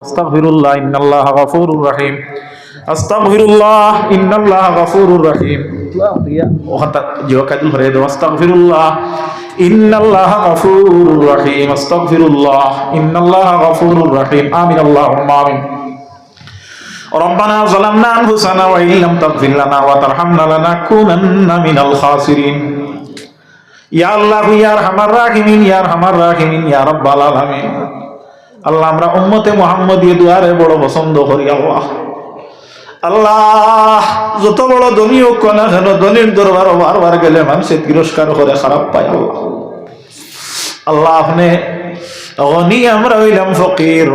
আস্তাগফিরুল্লাহ ইন্নাল্লাহা গফুরুর রহিম। আস্তাগফিরুল্লাহ ইন্নাল্লাহা গফুরুর রহিম। ওখানটা জিওকাদুল হরে দাও। আস্তাগফিরুল্লাহ ইন্নাল্লাহা গফুরুর রহিম। আস্তাগফিরুল্লাহ ইন্নাল্লাহা গফুরুর রহিম। আমিন আল্লাহুম্মা আমিন। ربنا ظلمنا أنفسنا وإن لم تغفر لنا وترحمنا لنكونن من الخاسرين يا الله يا أرحم الراحمين يا أرحم الراحمين يا رب العالمين আল্লাহ আমরা উম্মতে মুহাম্মদী দুয়ারে বড় পছন্দ করি। আল্লাহ আল্লাহ যত বড় ধনী হোক না কেন, ধনীর দরবার বারবার গেলে মানুষের তিরস্কার করে, খারাপ পায়। আল্লাহ আল্লাহ আপনি গনি, আমরা হইলাম ফকির,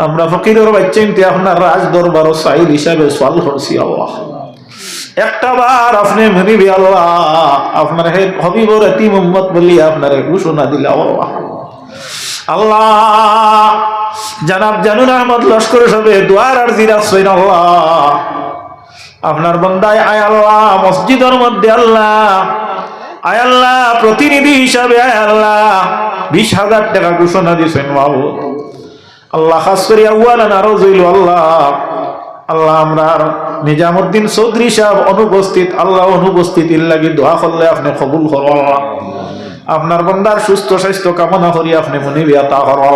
আমরা ফকিরের বাচ্চা ইনতে আপনার রাজ দরবার সাইল হিসাবে সওয়াল করছি। আল্লাহ একটা বার আপনি মনিবি আল্লাহ আপনার হে হবিবর এতিম উম্মত বলি আপনার ঘোষণা দিলা। আল্লাহ আল্লাহ জানাব জানুন আহমদ লস্কর সবে দুয়ার আর জিরাছেন। আল্লাহ আপনার বান্দায় আয় আল্লাহ মসজিদের মধ্যে আল্লাহ আয় আল্লাহ প্রতিনিধি হিসাবে আয় আল্লাহ 20,000 টাকা ঘোষণা দিয়েছেন। মাহবুব আল্লাহ খাস করে আউয়ালান আরো জইল। আল্লাহ আল্লাহ আমরা নিজামউদ্দিন চৌধুরী সাহেব অনুপস্থিত, আল্লাহ অনুপস্থিতির লাগি দোয়া করলে আপনি কবুল করো। আল্লাহ আপনার বান্দার সুস্থ স্বাস্থ্য কামনা করি আপনি মনিবি আতা করো।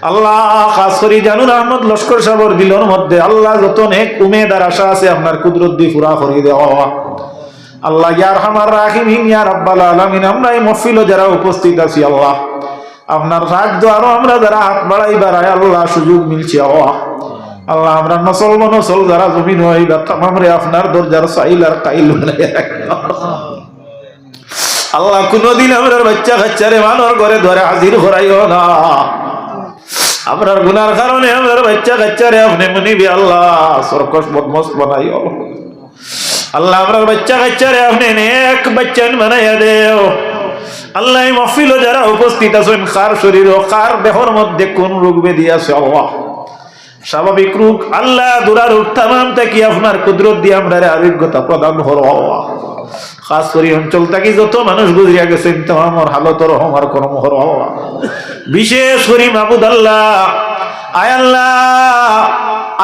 আল্লাহ খাস করি জানুন আহমদ লস্কর সাহেবের দিলের মধ্যে আল্লাহ যত নেক উমেদ আর আশা আছে আপনার কুদরত দিয়ে পুরা করে দেওয়া। আল্লাহ ইয়া আরহামার রাহিমিন ইয়া রাব্বাল আলামিন আমরা এই মাহফিলে যারা উপস্থিত আছি আল্লাহ আপনার রাজ্য আরো আমরা যারা হাত বাড়াই বাড়াই আল্লাহ সুযোগ মিলছে। আল্লাহ আমরা নসল মনসল যারা জমিন হই বা তামামরে আপনার দরজার সাইল আর কাইল আল্লাহ কোনদিন আমরা বাচ্চা কাচ্চারে মানর ঘরে ধরে হাজির করাইও না। আপনার গুনার কারণে আমার বাচ্চা কাচ্চারে আপনি মনিবি আল্লাহ সরকশ বদমাশ বানাইও। আল্লাহ আপনার বাচ্চা কাচ্চারে আপনি নেক বাচ্চা বানাইয়া দেও। আল্লাহ এই মাহফিলে যারা উপস্থিত আছেন কার শরীর ও কার দেহর মধ্যে কোন রোগ ব্যাধি আছে আল্লাহ স্বাভাবিক রোগ আল্লাহ দুরারোগ তামাম থেকে আপনার কুদরত দিয়ে আমরা আরোগ্যতা প্রদান করো। খাস করে অঞ্চল থেকে যত মানুষ গুজরিয়া গেছেন তামার হালতর হমার কর্ম করো। বিশেষ করে মাহবুদ আল্লাহ আয় আল্লাহ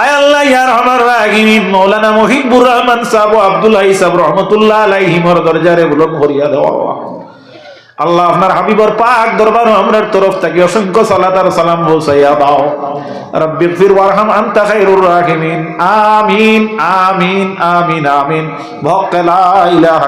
আয় আল্লাহ ইয়া রহমান রাহিমিন মাওলানা মুহিবুর রহমান সাহেব আব্দুল্লাহ সাহেব রহমাতুল্লাহ আলাইহিমর দরজারে বুলন্দ করিয়া দাও। আল্লাহ আপনার হাবিবর পাক দরবার আমরার তরফ থেকে অসংখ্য সালাত আর সালাম পৌঁছাইয়া দাও। রব্বিগফির ওয়ারহাম আনতা খায়রুর রাহিমিন। আমিন আমিন আমিন আমিন। বক্কা লা ইলাহা